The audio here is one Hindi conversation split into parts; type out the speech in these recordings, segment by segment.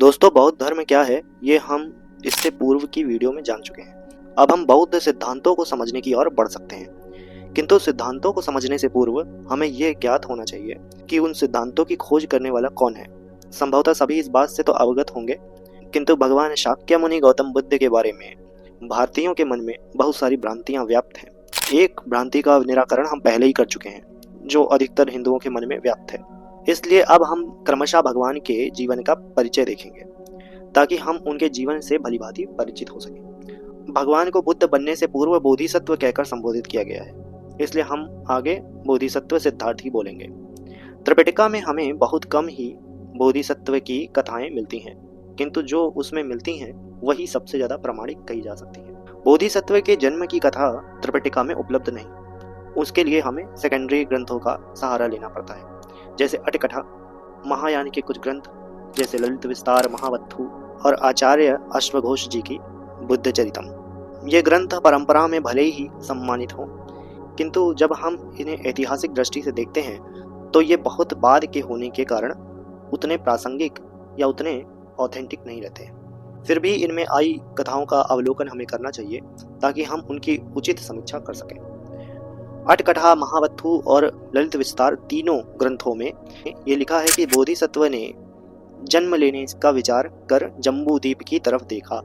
दोस्तों, बौद्ध धर्म क्या है ये हम इससे पूर्व की वीडियो में जान चुके हैं। अब हम बौद्ध सिद्धांतों को समझने की ओर बढ़ सकते हैं, किंतु सिद्धांतों को समझने से पूर्व हमें यह ज्ञात होना चाहिए कि उन सिद्धांतों की खोज करने वाला कौन है। संभवतः सभी इस बात से तो अवगत होंगे, किंतु भगवान शाक्यमुनि गौतम बुद्ध के बारे में भारतीयों के मन में बहुत सारी भ्रांतियां व्याप्त हैं। एक भ्रांति का निराकरण हम पहले ही कर चुके हैं, जो अधिकतर हिंदुओं के मन में व्याप्त है। इसलिए अब हम क्रमशः भगवान के जीवन का परिचय देखेंगे, ताकि हम उनके जीवन से भलीभांति परिचित हो सकें। भगवान को बुद्ध बनने से पूर्व बोधिसत्व कहकर संबोधित किया गया है, इसलिए हम आगे बोधिसत्व सिद्धार्थ ही बोलेंगे। त्रिपिटका में हमें बहुत कम ही बोधिसत्व की कथाएं मिलती हैं, किंतु जो उसमें मिलती हैं वही सबसे ज्यादा प्रामाणिक कही जा सकती है। बोधिसत्व के जन्म की कथा त्रिपिटका में उपलब्ध नहीं, उसके लिए हमें सेकेंडरी ग्रंथों का सहारा लेना पड़ता है, जैसे अटकथा, महायान के कुछ ग्रंथ जैसे ललित विस्तार, महावत्थु और आचार्य अश्वघोष जी की बुद्ध चरितम। ये ग्रंथ परंपरा में भले ही सम्मानित हों, किंतु जब हम इन्हें ऐतिहासिक दृष्टि से देखते हैं तो ये बहुत बाद के होने के कारण उतने प्रासंगिक या उतने ऑथेंटिक नहीं रहते। फिर भी इनमें आई कथाओं का अवलोकन हमें करना चाहिए, ताकि हम उनकी उचित समीक्षा कर सकें। अटकथा, महावत्थु और ललित विस्तार तीनों ग्रंथों में ये लिखा है कि बोधिसत्व ने जन्म लेने का विचार कर जम्बू द्वीप की तरफ देखा,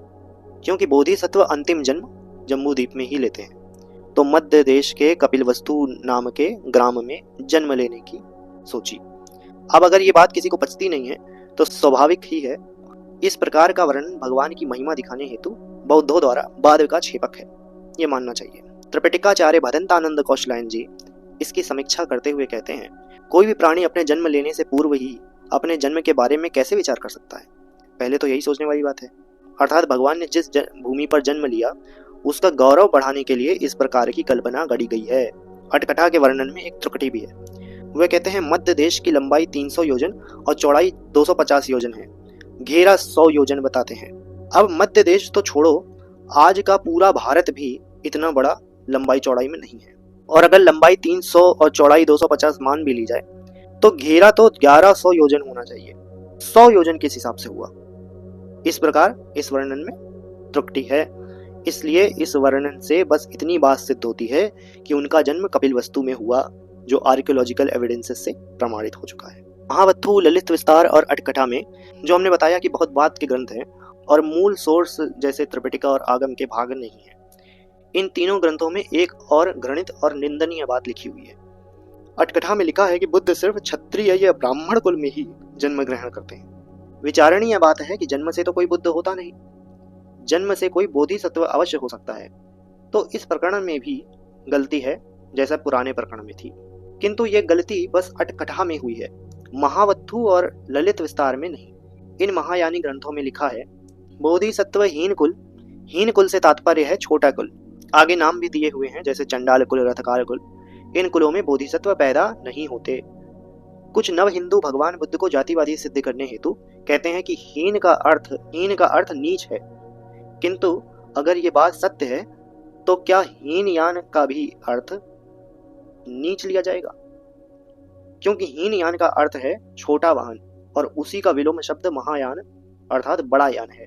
क्योंकि बोधिसत्व अंतिम जन्म जम्बू द्वीप में ही लेते हैं। तो मध्य देश के कपिलवस्तु नाम के ग्राम में जन्म लेने की सोची। अब अगर ये बात किसी को पचती नहीं है तो स्वाभाविक ही है, इस प्रकार का वर्णन भगवान की महिमा दिखाने हेतु बौद्धों द्वारा बाद का छेपक है, ये मानना चाहिए। त्रिपिटकाचार्य भदंतानंद कौशलायन जी इसकी समीक्षा करते हुए कहते हैं, कोई भी प्राणी अपने जन्म लेने से पूर्व ही अपने जन्म के बारे में कैसे विचार कर सकता है। पहले तो यही सोचने वाली बात है। अर्थात भगवान ने जिस भूमि पर जन्म लिया उसका गौरव बढ़ाने के लिए इस प्रकार की कल्पना गढ़ी गई है। अटकथा के वर्णन में एक त्रुटि भी है। वे कहते हैं, मध्य देश की लंबाई 300 योजन और चौड़ाई 250 योजन है, घेरा 100 योजन बताते हैं। अब मध्य देश तो छोड़ो, आज का पूरा भारत भी इतना बड़ा लंबाई चौड़ाई में नहीं है, और अगर लंबाई 300 और चौड़ाई 250 मान भी ली जाए तो घेरा तो 1100 योजन होना चाहिए। 100 योजन किस हिसाब से हुआ? इस प्रकार इस वर्णन में त्रुटि है। इसलिए इस वर्णन से बस इतनी बात सिद्ध होती है कि उनका जन्म कपिलवस्तु में हुआ, जो आर्कियोलॉजिकल एविडेंसेस से प्रमाणित हो चुका है। महावत्थु, ललित विस्तार और अटकथा में जो हमने बताया कि बहुत बाद के ग्रंथ हैं और मूल सोर्स जैसे त्रिपिटका और आगम के भाग नहीं है, इन तीनों ग्रंथों में एक और घृणित और निंदनीय बात लिखी हुई है। अटकथा में लिखा है कि बुद्ध सिर्फ क्षत्रिय या ब्राह्मण कुल में ही जन्म ग्रहण करते हैं। विचारणीय बात है कि जन्म से तो कोई बुद्ध होता नहीं, जन्म से कोई बोधिसत्व अवश्य हो सकता है। तो इस प्रकरण में भी गलती है, जैसा पुराने प्रकरण में थी, किंतु ये गलती बस अटकथा में हुई है, महावत्थु और ललित विस्तार में नहीं। इन महायानी ग्रंथों में लिखा है, बोधिसत्व हीन कुल से तात्पर्य है छोटा कुल। आगे नाम भी दिए हुए हैं, जैसे चंडाल कुल, रथकार कुल। इन कुलों में बोधिसत्व पैदा नहीं होते। कुछ नव हिंदू भगवान बुद्ध को जातिवादी सिद्ध करने हेतु कहते हैं कि हीन का अर्थ नीच है, किंतु अगर ये बात सत्य है तो क्या हीनयान का भी अर्थ नीच लिया जाएगा? क्योंकि हीनयान का अर्थ है छोटा वाहन, और उसी का विलोम शब्द महायान अर्थात बड़ा यान है।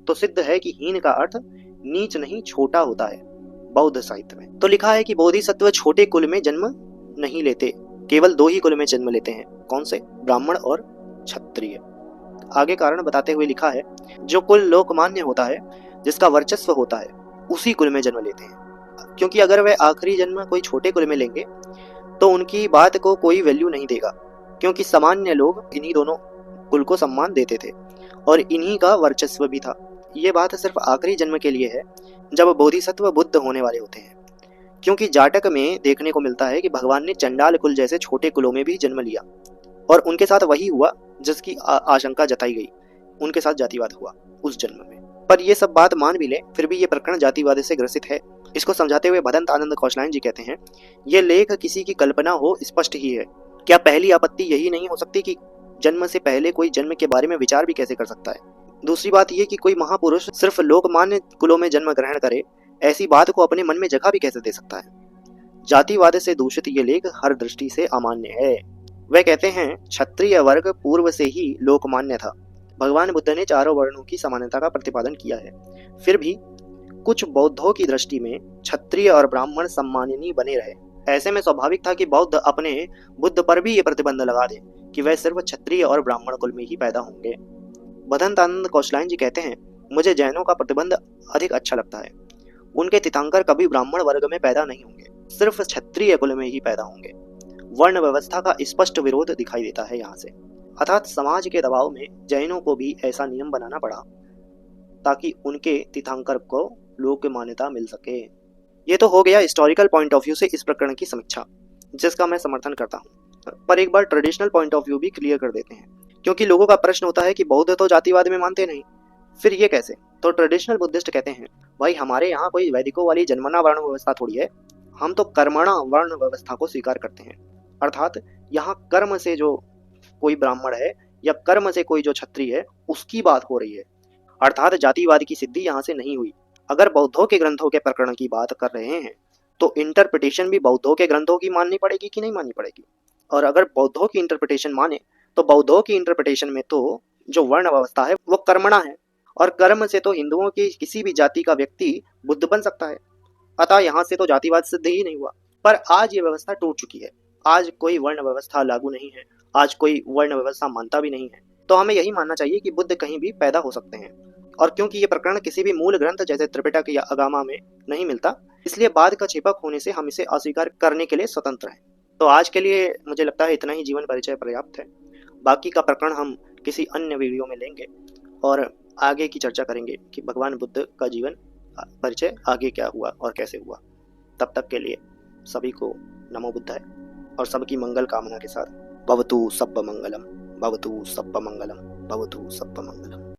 तो सिद्ध है कि हीन का अर्थ नीच नहीं छोटा होता है बौद्ध साहित्य में। तो लिखा है कि बोधिसत्व छोटे कुल में जन्म नहीं लेते, केवल 2 ही कुल में जन्म लेते हैं। कौन से? ब्राह्मण और क्षत्रिय। आगे कारण बताते हुए लिखा है, जो कुल लोकमान्य होता है, जिसका वर्चस्व होता है, उसी कुल में जन्म लेते हैं। क्योंकि अगर वे आखिरी जन्म कोई छोटे कुल में लेंगे तो उनकी बात को कोई वैल्यू नहीं देगा, क्योंकि सामान्य लोग इन्हीं दोनों कुल को सम्मान देते थे और इन्हीं का वर्चस्व भी था। ये बात सिर्फ आखिरी जन्म के लिए है, जब बोधिसत्व बुद्ध होने वाले होते हैं। क्योंकि जाटक में देखने को मिलता है कि भगवान ने चंडाल कुल जैसे छोटे कुलों में भी जन्म लिया, और उनके साथ वही हुआ जिसकी आशंका जताई गई, उनके साथ जातिवाद हुआ उस जन्म में। पर ये सब बात मान भी ले, फिर भी ये प्रकरण जातिवाद से ग्रसित है। इसको समझाते हुए भदंतानंद कौशलायन जी कहते हैं, ये लेख किसी की कल्पना हो स्पष्ट ही है। क्या पहली आपत्ति यही नहीं हो सकती कि जन्म से पहले कोई जन्म के बारे में विचार भी कैसे कर सकता है? दूसरी बात यह कि कोई महापुरुष सिर्फ लोकमान्य कुलों में जन्म ग्रहण करे, ऐसी बात को अपने मन में जगह भी कैसे दे सकता है? जातिवाद से दूषित ये लेख हर दृष्टि से अमान्य है। वह कहते हैं, क्षत्रिय वर्ग पूर्व से ही लोकमान्य था, भगवान बुद्ध ने चारों वर्णों की समानता का प्रतिपादन किया है। फिर भी कुछ बौद्धों की दृष्टि में क्षत्रिय और ब्राह्मण सम्माननीय बने रहे। ऐसे में स्वाभाविक था कि बौद्ध अपने बुद्ध पर भी ये प्रतिबंध लगा दे कि वह सिर्फ क्षत्रिय और ब्राह्मण कुल में ही पैदा होंगे। भदंतानंद कौशलायन जी कहते हैं, मुझे जैनों का प्रतिबंध अधिक अच्छा लगता है। उनके तीर्थंकर कभी ब्राह्मण वर्ग में पैदा नहीं होंगे, सिर्फ क्षत्रिय कुल में ही पैदा होंगे। वर्ण व्यवस्था का स्पष्ट विरोध दिखाई देता है यहाँ से। अर्थात समाज के दबाव में जैनों को भी ऐसा नियम बनाना पड़ा ताकि उनके तीर्थंकर को लोक मान्यता मिल सके। ये तो हो गया हिस्टोरिकल पॉइंट ऑफ व्यू से इस प्रकरण की समीक्षा, जिसका मैं समर्थन करता हूँ। पर एक बार ट्रेडिशनल पॉइंट ऑफ व्यू भी क्लियर कर देते हैं, क्योंकि लोगों का प्रश्न होता है कि बौद्ध तो जातिवाद में मानते नहीं, फिर ये कैसे? तो ट्रेडिशनल बुद्धिस्ट कहते हैं, भाई हमारे यहाँ कोई वैदिकों वाली जन्मना वर्ण व्यवस्था थोड़ी है, हम तो कर्मणा वर्ण व्यवस्था को स्वीकार करते हैं। अर्थात यहाँ कर्म से जो कोई ब्राह्मण है या कर्म से कोई जो क्षत्रिय है उसकी बात हो रही है, अर्थात जातिवाद की सिद्धि यहाँ से नहीं हुई। अगर बौद्धों के ग्रंथों के प्रकरण की बात कर रहे हैं तो इंटरप्रिटेशन भी बौद्धों के ग्रंथों की माननी पड़ेगी कि नहीं माननी पड़ेगी? और अगर बौद्धों की इंटरप्रिटेशन माने तो बौद्धों की इंटरप्रिटेशन में तो जो वर्ण व्यवस्था है वो कर्मणा है, और कर्म से तो हिंदुओं की किसी भी जाति का व्यक्ति बुद्ध बन सकता है। अतः यहाँ से तो जातिवाद सिद्ध ही नहीं हुआ। पर आज ये व्यवस्था टूट चुकी है, आज कोई वर्ण व्यवस्था लागू नहीं है, आज कोई वर्ण व्यवस्था मानता भी नहीं है। तो हमें यही मानना चाहिए कि बुद्ध कहीं भी पैदा हो सकते हैं, और क्योंकि ये प्रकरण किसी भी मूल ग्रंथ जैसे त्रिपिटक या अगामा में नहीं मिलता, इसलिए बाद का छिपक होने से हम इसे अस्वीकार करने के लिए स्वतंत्र हैं। तो आज के लिए मुझे लगता है इतना ही जीवन परिचय पर्याप्त है। बाकी का प्रकरण हम किसी अन्य वीडियो में लेंगे और आगे की चर्चा करेंगे कि भगवान बुद्ध का जीवन परिचय आगे क्या हुआ और कैसे हुआ। तब तक के लिए सभी को नमो बुद्धाय, और सबकी मंगल कामना के साथ भवतु सब्ब मंगलम, भवतु सब्ब मंगलम, भवतु सब्ब मंगलम।